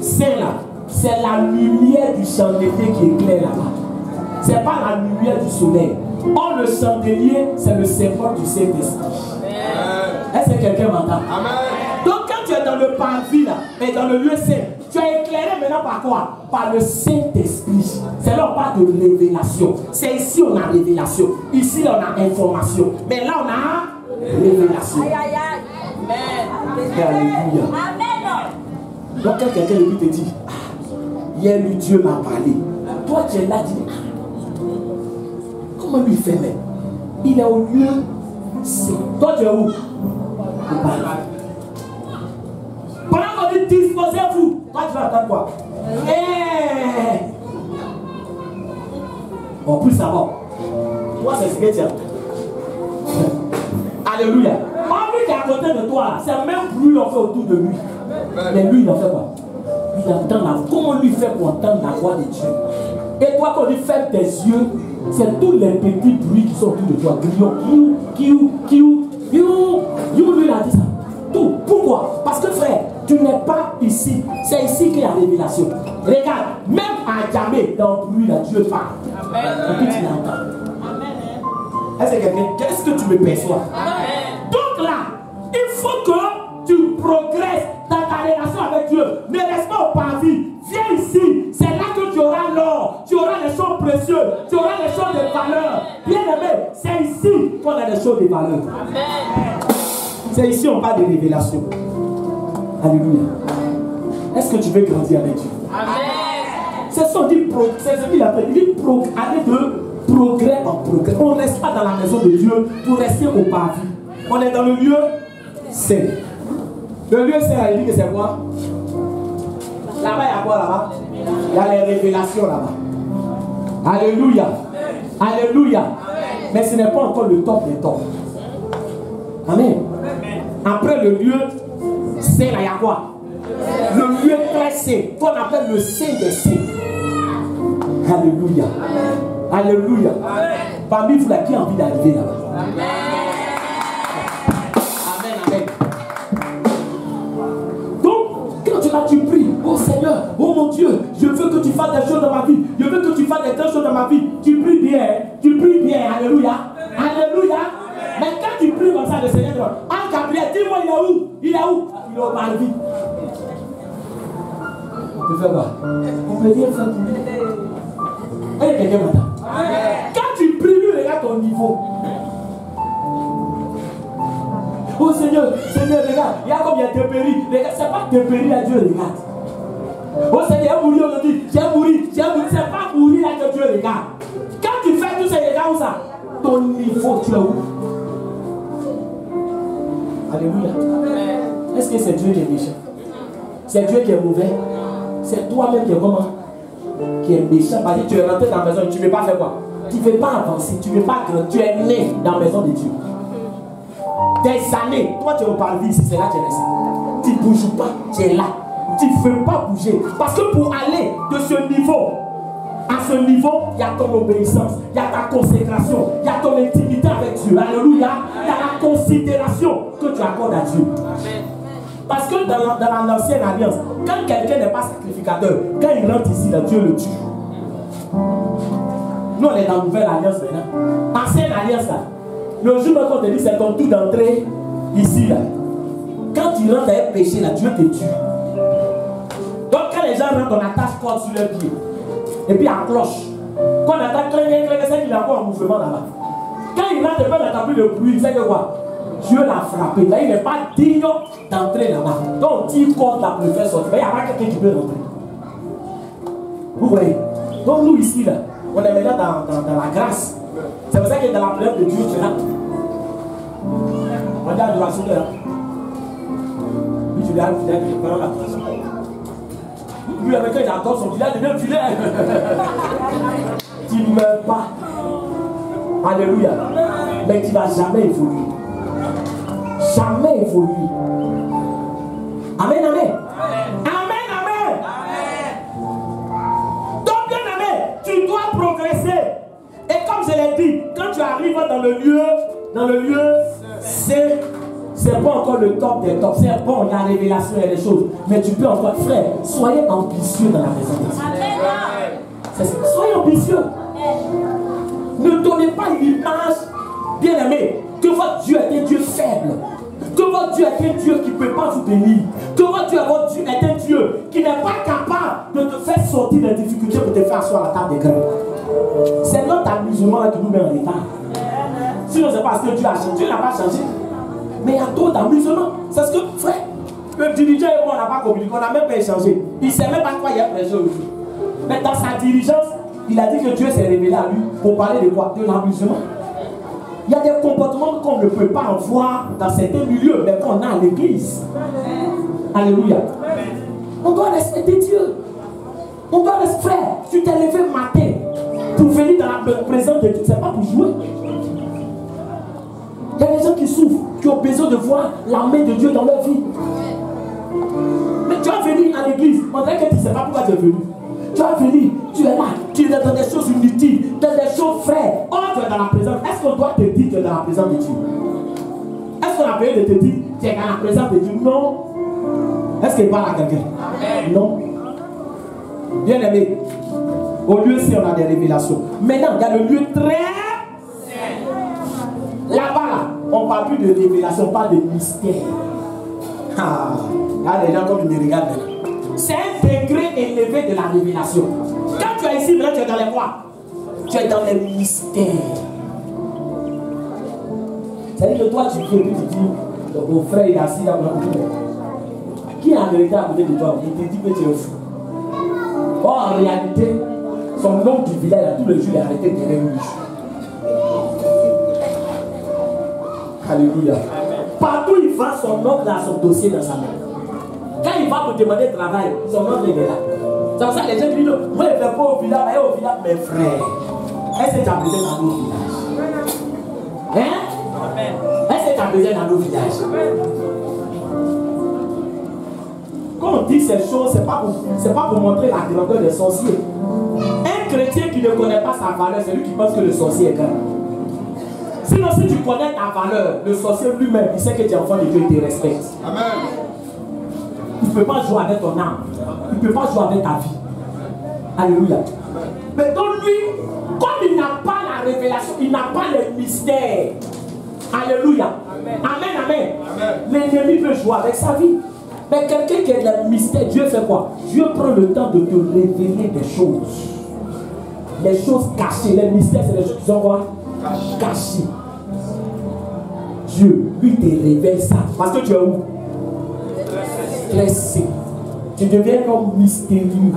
c'est là. C'est la lumière du chandelier qui éclaire là-bas. C'est pas la lumière du soleil. Or, le chandelier, c'est le symbole du Saint-Esprit. Est-ce que quelqu'un m'entend? Donc, quand tu es dans le parvis là, et dans le lieu saint, tu es éclairé maintenant par quoi? Par le Saint-Esprit. C'est là on parle de révélation. C'est ici on a révélation. Ici on a information. Mais là on a révélation. Aïe, aïe, aïe. Amen. Alléluia. Amen. Donc, quand quelqu'un te dit, hier lui Dieu m'a parlé. Toi tu es là, tu dis, comment lui fait même? Il est au lieu saint. Toi tu es où? Au paradis. Pendant qu'on dit disposez-vous, toi tu vas attendre quoi? On peut savoir. Toi c'est ce que tu as. Alléluia. Lui qui est à côté de toi, c'est le même bruit qu'on fait autour de lui. Mais lui il en fait quoi? Il entend la voix. Comment lui fait pour entendre la voix de Dieu? Et toi quand il ferme tes yeux, c'est tous les petits bruits qui sont autour de toi. Grillon, lui il a dit ça. Tout. Pourquoi? Parce que frère, tu n'es pas ici. C'est ici qu'il y a la révélation. Regarde, même à jamais, dans le bruit, là, Dieu parle. Amen. Et puis tu l'entends. Est-ce que tu me perçois? Amen. Donc là, il faut que tu progresses dans ta relation avec Dieu. Ne reste pas au parvis. Viens ici. C'est là que tu auras l'or. Tu auras les choses précieuses. Tu auras les choses de valeur. Bien aimé, c'est ici qu'on a des choses de valeur. Amen. C'est ici on parle de révélation. Alléluia. Est-ce que tu veux grandir avec Dieu? Amen. C'est ce qu'il appelle. Il dit aller de progrès en progrès. On ne reste pas dans la maison de Dieu pour rester au parvis. On est dans le lieu saint. Le lieu saint, il dit que c'est quoi? Là-bas, il y a quoi là-bas? Il y a les révélations là-bas. Alléluia. Alléluia. Mais ce n'est pas encore le top des tops. Amen. Après le lieu, c'est là, il y a quoi? Le lieu très saint, qu'on appelle le Saint des Saints. Alléluia. Alléluia. Parmi vous là, qui a envie d'arriver là-bas? Amen, amen. Donc, quand tu vas, tu pries, oh Seigneur, oh mon Dieu, je veux que tu fasses des choses dans ma vie. Je veux que tu fasses des choses dans ma vie. Tu pries bien, tu pries bien. Alléluia. Alléluia. Mais quand tu pries comme ça, le Seigneur dit, ah Gabriel, dis-moi, il est où? Il est où? Il est au Malvi. On peut faire quoi? On peut dire ça. Il y a quelqu'un maintenant. Quand tu pries, lui, regarde ton niveau. Oh Seigneur, Seigneur, regarde, il y a comme il y a deux péris. Regarde, c'est pas deux péris, là, Dieu regarde. Oh Seigneur, il a mouru aujourd'hui, j'ai mouru, c'est pas mourir là que Dieu regarde. Quand tu fais tout ça, regarde où ça? Ton niveau, tu es où? Alléluia. Est-ce que c'est Dieu qui est méchant? C'est Dieu qui est mauvais? C'est toi-même qui est comment? Qui est méchant parce que tu es rentré dans la maison et tu ne veux pas faire quoi? Tu ne veux pas avancer, tu ne veux pas grandir. Tu es né dans la maison de Dieu. Des années, toi tu es au parvis ici, c'est là que tu es resté. Tu ne bouges pas, tu es là. Tu ne veux pas bouger. Parce que pour aller de ce niveau à ce niveau, il y a ton obéissance, il y a ta consécration, il y a ton intimité avec Dieu. Alléluia. Il y a la considération que tu accordes à Dieu. Parce que dans l'ancienne alliance, quand quelqu'un n'est pas sacrificateur, quand il rentre ici, là, Dieu le tue. Nous, on est dans la nouvelle alliance maintenant. Ancienne alliance, là. Le jour où on te dit, c'est ton tour d'entrée ici, là. Quand tu rentres dans un péché, là, Dieu te tue. Donc, quand les gens rentrent, on attache corde sur leurs pieds. Et puis, à cloche. Quand on attaque, c'est qu'il est encore en mouvement là-bas. Quand il rentre, il n'a plus de bruit, il sait que quoi? Dieu l'a frappé. Là, il n'est pas digne d'entrer là-bas. Donc, dit qu'on l'a pu faire sortir. Il n'y a pas quelqu'un qui peut rentrer. Vous voyez? Donc, nous ici, là, on est maintenant dans la grâce. C'est pour ça que dans la prière de Dieu, tu es là. On dit adoration là. Puis tu regardes, tu dis, pendant la prière. Lui, avec il adore son village, il devient filet. Tu ne meurs pas. Alléluia. Mais tu ne vas jamais évoluer. Jamais évoluer. Amen, amen. Amen, amen. Donc, bien aimé, tu dois progresser. Et comme je l'ai dit, quand tu arrives dans le lieu, c'est pas encore le top des tops. C'est bon, il y a la révélation et les choses. Mais tu peux encore, frère, soyez ambitieux dans la maison de Dieu. Soyez ambitieux. Ne donnez pas l'image, bien aimé, que votre Dieu est un Dieu faible. Que votre Dieu est un Dieu qui ne peut pas vous bénir. Que votre Dieu est un Dieu qui n'est pas capable de te faire sortir des difficultés pour te faire asseoir à la table des grands. C'est notre amusement qui nous met en retard. Sinon, c'est parce que Dieu a changé. Dieu n'a pas changé. Mais il y a trop d'amusement. C'est ce que, frère, le dirigeant et moi, on n'a pas communiqué. On n'a même pas échangé. Il ne sait même pas quoi il y a prêché aujourd'hui. Mais dans sa diligence, il a dit que Dieu s'est révélé à lui pour parler de quoi? De l'amusement. Il y a des comportements qu'on ne peut pas avoir dans certains milieux, mais qu'on a à l'église. Alléluia. On doit respecter Dieu. On doit respecter. Frère, tu t'es levé matin pour venir dans la présence de Dieu. Ce n'est pas pour jouer. Il y a des gens qui souffrent, qui ont besoin de voir la main de Dieu dans leur vie. Mais tu vas venir à l'église, on dirait que tu ne sais pas pourquoi tu es venu. Tu vas venir, tu es là, tu es dans des choses inutiles, dans des choses frères. Oh, tu es dans la présence. Est-ce qu'on doit te dire que tu es dans la présence de Dieu? Est-ce qu'on a besoin de te dire que tu es dans la présence de Dieu? Non. Est-ce qu'il parle à quelqu'un? Non. Bien aimé, au lieu si on a des révélations. Maintenant, il y a le lieu très là-bas, on ne parle plus de révélation, on parle de mystère. Ah, là, les gens comme ils me regardent. C'est un degré élevé de la révélation. Quand tu es ici, là, tu es dans les quoi? Tu es dans les mystères. C'est-à-dire que toi, tu fais, puis tu dis, mon frère est assis là, qui est en vérité à côté de toi? Il te dit que tu es fou. Or, en réalité, son nom du village, tous les jours, il est arrêté derrière lui. Alléluia. Partout il va, son oncle a son dossier dans sa main. Quand il va pour demander travail, son oncle est là. C'est pour ça que les gens disent, moi je ne vais pas au village, mais au village, mes frères. Est-ce que tu as besoin dans nos villages? Hein? Est-ce que tu as besoin dans nos villages? quand on dit ces choses, ce n'est pas pour montrer la grandeur des sorciers. Un chrétien qui ne connaît pas sa valeur, c'est lui qui pense que le sorcier est grand. Sinon, si tu connais ta valeur, le sorcier lui-même, il sait que tu es enfant de Dieu, il te respecte. Amen. Il ne peut pas jouer avec ton âme. Il ne peut pas jouer avec ta vie. Alléluia. Mais donc lui, comme il n'a pas la révélation, il n'a pas le mystère. Alléluia. Amen, amen. L'ennemi peut jouer avec sa vie. Mais quelqu'un qui a le mystère, Dieu fait quoi? Dieu prend le temps de te révéler des choses. Les choses cachées. Les mystères, c'est les choses qui sont quoi? Cachées. Dieu, lui, te révèle ça. Parce que tu es où? Stressé. Tu deviens un homme mystérieux.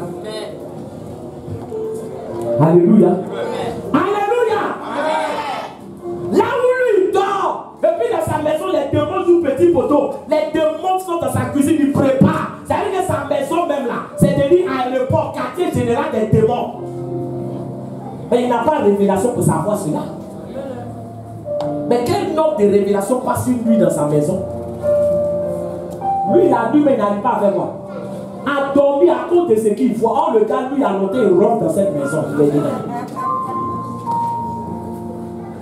Alléluia. Alléluia. Là où lui dort, et puis dans sa maison, les démons jouent petit poteau. Les démons sont dans sa cuisine, ils préparent. C'est-à-dire que sa maison même là, c'est devenu aéroport, quartier général des démons. Mais il n'a pas de révélation pour savoir cela. Mais quel nombre de révélations passe une nuit dans sa maison? Lui, la nuit, mais il n'arrive pas à faire quoi? A dormi à cause de ce qu'il voit. Or, le gars, lui, a noté et rentre dans cette maison.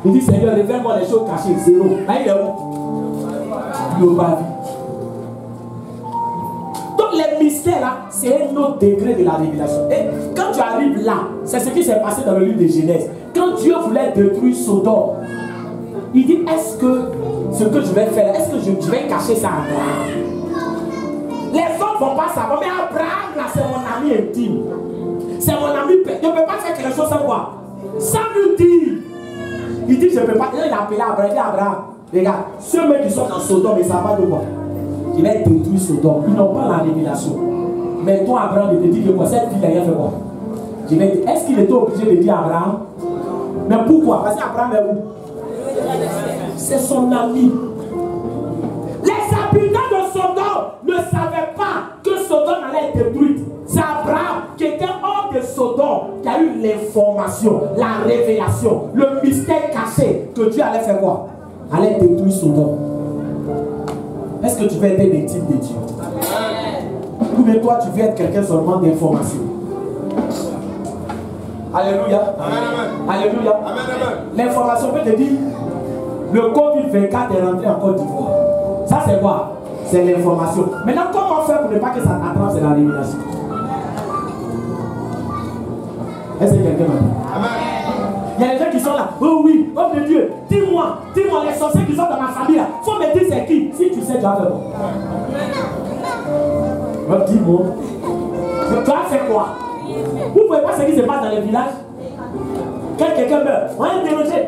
Il dit, Seigneur, révèle-moi les choses cachées. Zéro. Là, il est où? Il n'a pas vu. Donc, les mystères, là, c'est un autre degré de la révélation. Et quand tu arrives là, c'est ce qui s'est passé dans le livre de Genèse. Quand Dieu voulait détruire Sodome, il dit, est-ce que ce que je vais faire, est-ce que je vais cacher ça à Abraham? Les autres ne vont pas savoir, mais Abraham, là, c'est mon ami intime. C'est mon ami. Je ne peux pas faire quelque chose sans quoi? Sans lui dire. Il dit, je ne peux pas. Il a appelé Abraham. Il dit, Abraham, regarde, ceux mecs qui sont dans Sodome, ils ne savent pas de quoi. Il va détruire Sodome. Ils n'ont pas la révélation. Mais toi, Abraham, il te dit que quoi? Cette fille-là, il a fait quoi? Je vais dire, est-ce qu'il était obligé de dire Abraham? Mais pourquoi? Parce qu'Abraham est où? C'est son ami. Les habitants de Sodome ne savaient pas que Sodome allait être détruite. C'est Abraham qui était hors de Sodome qui a eu l'information, la révélation, le mystère caché que Dieu allait faire quoi? Allait détruire Sodome. Est-ce que tu veux être un intime de Dieu? Ou bien toi tu veux être quelqu'un seulement d'information? Alléluia. Alléluia. L'information peut te dire le Covid-24 est rentré en Côte d'Ivoire. Ça c'est quoi? C'est l'information. Maintenant, comment faire pour ne pas que ça t'attrape? C'est la révélation. Est-ce que quelqu'un m'a dit? Il y a des gens qui sont là. Oh oui, homme de Dieu, dis-moi, les sorciers qui sont dans ma famille là, faut me dire c'est qui. Si tu sais, tu as fait quoi? Dis-moi. Tu as fait quoi? Vous ne pouvez pas ce qui se passe dans les villages? Quand quelqu'un meurt, on va interroger.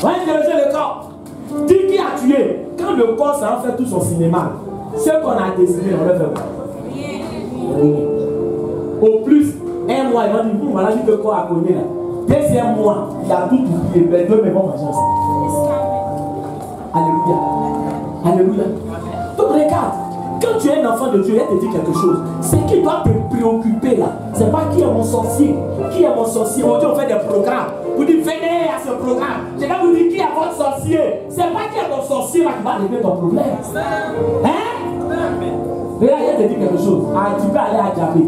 On va interroger le corps. Dis qui a tué. Quand le corps ça va faire tout son cinéma, ce qu'on a décidé, on va faire quoi? Au plus, un mois, ils vont dire, voilà, dit que le corps a cogné là. Deuxième mois, il a tout oublié. Les deux mais vont manger ensemble. Alléluia. Alléluia. Donc regarde, quand tu es un enfant de Dieu, il te dit quelque chose. Ce qui doit te préoccuper là, c'est pas qui est mon sorcier. Qui est mon sorcier? Aujourd'hui, on fait des programmes. Vous dites, venez à ce programme. Je vais vous dire qui est votre sorcier. C'est pas qui est ton sorcier là qui va régler ton problème. Hein? Regarde, il te dit quelque chose. Ah, tu peux aller à Djabé.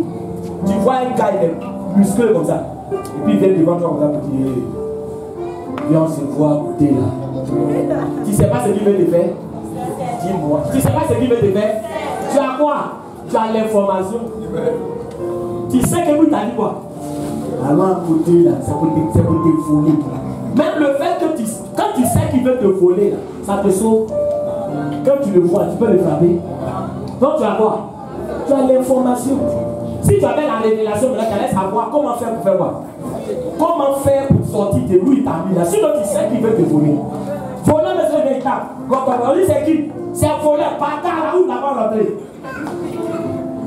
Tu vois un gars, il est musclé comme ça. Et puis il vient devant toi comme ça pour dire, viens, on se voit côté là. Tu sais pas ce qu'il veut te faire? Dis-moi. Tu sais pas ce qu'il veut te faire? Tu as quoi? Tu as l'information. Tu sais que lui t'a dit quoi? Alors à côté là, c'est pour te voler. Même le fait que quand tu sais qu'il veut te voler là, ça te sauve. Quand tu le vois, tu peux le frapper. Donc tu as quoi? Tu as l'information. Si tu avais la révélation, tu allais savoir comment faire pour faire quoi? Comment faire pour sortir de lui ta vie là? Sinon tu sais qu'il veut te voler. Voler, mais c'est véritable. Quand on dit c'est qui? C'est un voleur, bâtard là où il n'a pas rentré.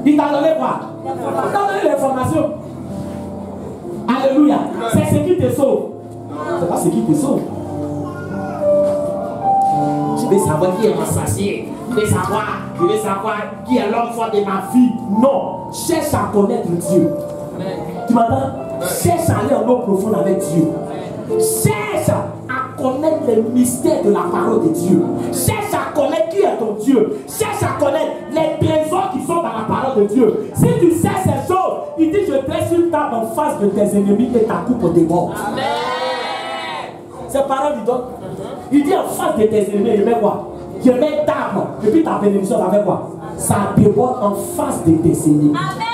Il t'a donné quoi? Il t'a donné l'information. Alléluia. C'est ce qui te sauve. C'est pas ce qui te sauve. Je vais savoir qui est mon sorcier. Je vais savoir qui est l'homme fort de ma vie. Non. Cherche à connaître Dieu. Tu m'entends? Cherche à aller en eau profonde avec Dieu. Cherche à connaître les mystères de la parole de Dieu. Cherche à connaître qui est ton Dieu. Cherche à connaître les trésors qui sont dans la parole Dieu. Si tu sais ces choses, il dit, je dresse une table en face de tes ennemis et ta coupe déborde. Amen. Ces paroles lui donnent. Il dit en face de tes ennemis, il met quoi? Je mets une table. Et puis ta bénédiction, ça fait quoi? Ça déborde en face de tes ennemis. Amen.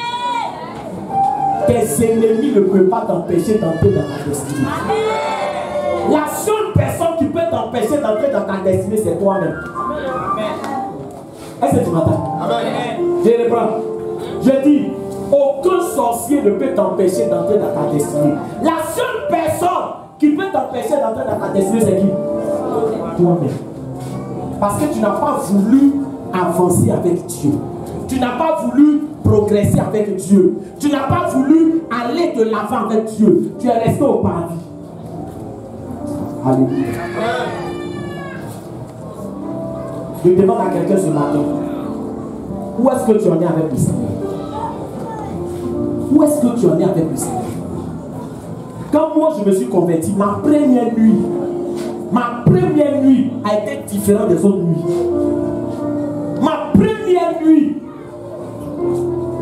Tes ennemis ne peuvent pas t'empêcher d'entrer dans ta destinée. Amen. La seule personne qui peut t'empêcher d'entrer dans ta destinée, c'est toi-même. Est-ce que tu m'entends? Je reprends. Je dis, aucun sorcier ne peut t'empêcher d'entrer dans ta destinée. La seule personne qui peut t'empêcher d'entrer dans ta destinée, c'est qui? Toi-même. Parce que tu n'as pas voulu avancer avec Dieu. Tu n'as pas voulu progresser avec Dieu. Tu n'as pas voulu aller de l'avant avec Dieu. Tu es resté au paradis. Alléluia. Je demande à quelqu'un ce matin, où est-ce que tu en es avec le Seigneur? Où est-ce que tu en es avec le Seigneur? Quand moi je me suis converti, ma première nuit a été différente des autres nuits. Ma première nuit.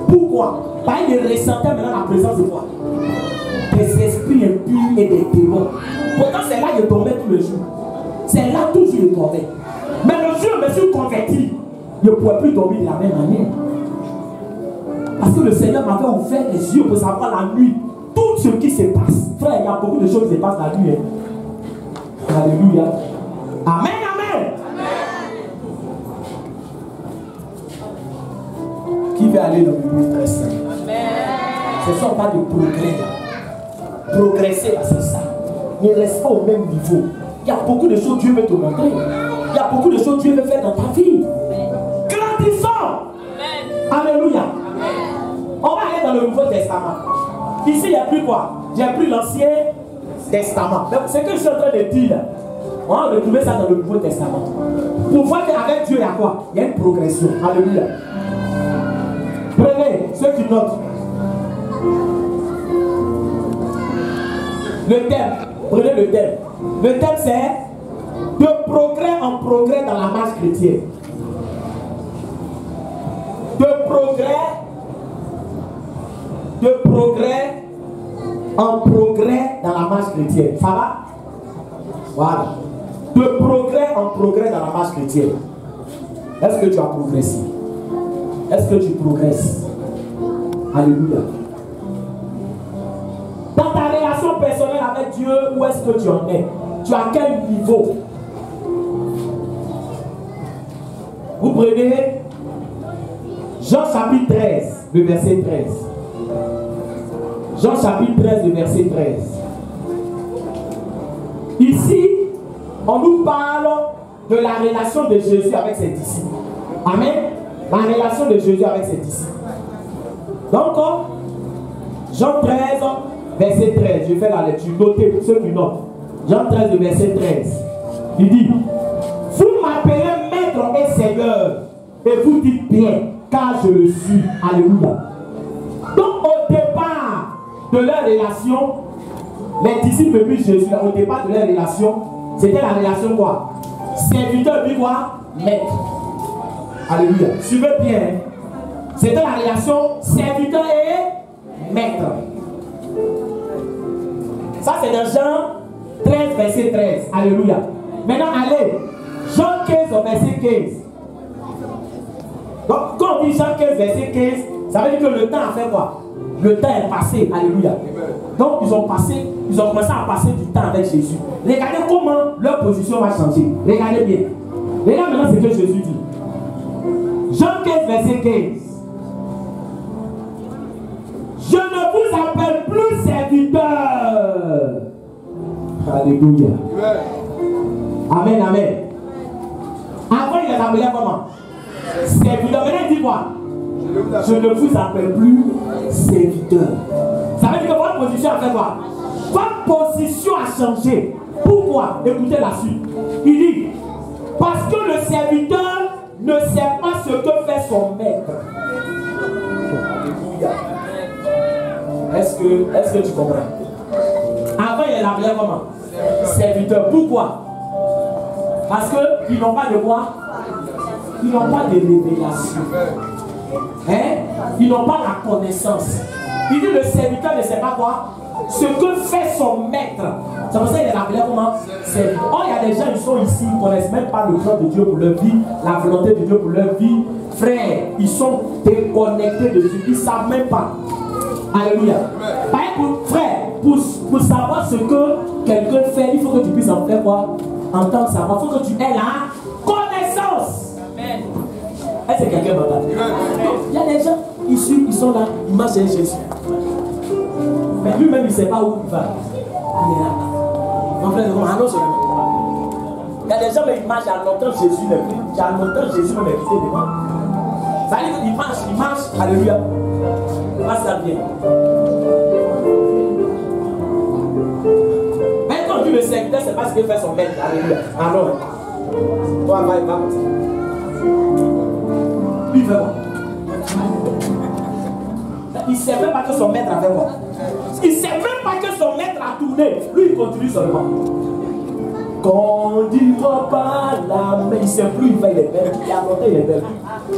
Pourquoi? Parce qu'il ressentait maintenant la présence de quoi? Des esprits impurs et des démons. Pourtant c'est là que je tombais tous les jours. C'est là toujours je tombais. Mais le jour où je me suis converti, je ne pouvais plus dormir de la même manière. Parce que le Seigneur m'avait ouvert les yeux pour savoir la nuit tout ce qui se passe. Frère, il y a beaucoup de choses qui se passent la nuit. Alléluia. Amen, amen. Qui veut aller dans le nuit très simple? Ce ne sont pas de progrès. Progresser, c'est ça. Ne reste pas au même niveau. Il y a beaucoup de choses que Dieu veut te montrer. Il y a beaucoup de choses que Dieu veut faire dans ta vie. Grandissons. Alléluia. On va aller dans le Nouveau Testament. Ici, il n'y a plus quoi? J'ai pris l'Ancien Testament. Mais ce que je suis en train de dire, on va retrouver ça dans le Nouveau Testament. Pour voir qu'avec Dieu, il y a quoi? Il y a une progression. Alléluia. Prenez ceux qui notent. Le thème. Prenez le thème. Le thème, c'est de progrès en progrès dans la marche chrétienne. De progrès en progrès dans la marche chrétienne. Ça va? Voilà. De progrès en progrès dans la marche chrétienne. Est-ce que tu as progressé? Est-ce que tu progresses? Alléluia. Dans ta relation personnelle avec Dieu, où est-ce que tu en es? Tu as quel niveau? Vous prenez Jean chapitre 13, le verset 13. Jean chapitre 13, le verset 13. Ici, on nous parle de la relation de Jésus avec ses disciples. Amen. La relation de Jésus avec ses disciples. Donc, Jean 13, verset 13. Je fais la lecture. Notez pour ceux qui notent. Jean 13, verset 13. Il dit, vous m'appelez maître et seigneur, et vous dites bien, car je le suis. Alléluia. Donc, au départ de leur relation, les disciples puis Jésus, au départ de leur relation, c'était la relation quoi? Serviteur puis quoi? Maître. Alléluia. Suivez bien. C'était la relation serviteur et maître. Ça, c'est dans Jean 13, verset 13. Alléluia. Maintenant, allez. Jean 15, verset 15. Donc, quand on dit Jean 15, verset 15, ça veut dire que le temps a fait quoi? Le temps est passé. Alléluia. Donc, ils ont commencé à passer du temps avec Jésus. Regardez comment leur position va changer. Regardez bien. Regardez maintenant ce que Jésus dit. Jean 15, verset 15. Je ne vous appelle plus serviteur. Alléluia. Amen, amen. Avant, il les appelait comment? Serviteur. Maintenant, il dit quoi? Je ne vous appelle plus serviteur. Ça veut dire que votre position a fait quoi? Votre position a changé. Pourquoi? Écoutez la suite. Il dit, parce que le serviteur ne sait pas ce que fait son maître. Alléluia. Est-ce que tu comprends? Avant, il l'appelait comment? Serviteur. Pourquoi? Parce qu'ils n'ont pas de quoi? Ils n'ont pas de révélation. Hein? Ils n'ont pas la connaissance. Il dit le serviteur ne sait pas quoi? Ce que fait son maître. C'est pour ça qu'il est appelé comment? Serviteur. Oh, il y a des gens, ils sont ici, ils ne connaissent même pas le plan de Dieu pour leur vie, la volonté de Dieu pour leur vie. Frère, ils sont déconnectés de Dieu. Ils ne savent même pas. Alléluia. Par exemple, frère, pour savoir ce que quelqu'un fait, il faut que tu puisses en faire quoi? Entendre savoir. Il faut que tu aies la connaissance. Amen. Est-ce que quelqu'un m'entend? Il y a des gens, ils sont là, ils marchent avec Jésus. Mais lui-même, il ne sait pas où il va. Il est là. Mon frère, annonce le. Il y a des gens, mais ils marchent à longtemps, Jésus n'est plus. Il y a longtemps, Jésus me met quitté devant. Ça veut dire qu'il marche, alléluia. Passe ça bien. Mais quand Dieu le serviteur, c'est pas ce que fait son maître, alléluia. Alors, toi, va, comme ça. Lui, il fait quoi? Il ne sait même pas que son maître a fait quoi? Il ne sait même pas que son maître a tourné. Lui, il continue seulement. Conduis-moi par la main. Il ne sait plus, il fait les belles. Il y a longtemps, il est belle.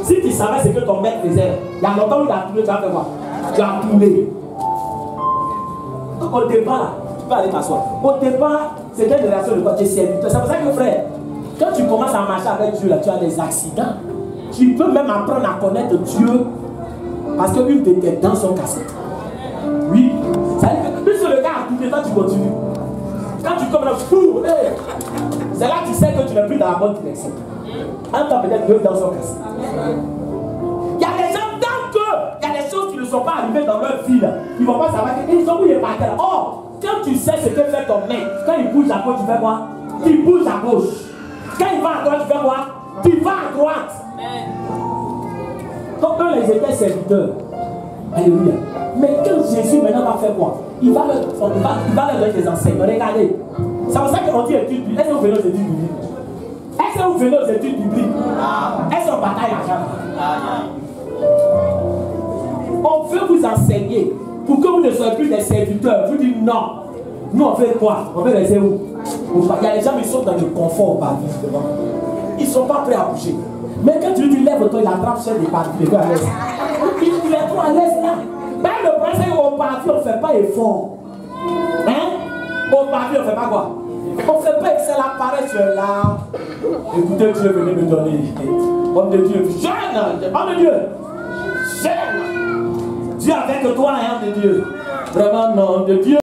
Si tu savais ce que ton maître faisait, il y a longtemps où il a tourné, tu as fait quoi? Tu as tourné. Donc, au départ, tu peux aller t'asseoir. Au départ, c'était une relation de quoi? Tu es serviteur. C'est pour ça que, frère, quand tu commences à marcher avec Dieu, là, tu as des accidents. Tu peux même apprendre à connaître Dieu parce qu'une de tes dents sont cassées. Oui. Ça veut dire que plus le gars a tourné, toi tu continues. Quand tu commences, c'est là que tu sais que tu n'es plus dans la bonne direction. En temps, peut-être 2 dents sont cassées. Il y a des gens, tant qu'il y a des choses qui ne sont pas arrivées dans leur vie, là, ils ne vont pas savoir qu'ils sont où ils partent là. Or, quand tu sais ce que fait ton mec, quand il bouge à gauche, tu fais quoi? Tu bouges à gauche. Quand il va à droite, tu fais quoi? Tu vas à droite. Donc eux, ils étaient serviteurs. Alléluia. Mais quand Jésus maintenant va faire quoi? Il va leur donner des enseignements. Regardez. C'est pour ça qu'on dit études bibliques. Est-ce que vous venez aux études bibliques? Est-ce que vous venez aux études bibliques? Est-ce qu'on bataille à jamais? On veut vous enseigner pour que vous ne soyez plus des serviteurs. Vous dites non. Nous on fait quoi? On veut rester où? Il y a des gens qui sont dans le confort par vie. Ils ne sont pas prêts à bouger. Mais quand tu lui dis lève-toi, il attrape sur des parties, il est à l'aise. Il est trop à l'aise là. Ben le problème c'est qu'au parti on ne fait pas effort. Hein? Au parti on ne fait pas quoi? On ne fait pas excellent, apparaît sur là. Écoutez, Dieu venez me donner. Homme de Dieu, jeune, homme de Dieu. Jeune. Dieu avec toi, homme de Dieu. Vraiment, non, homme de Dieu.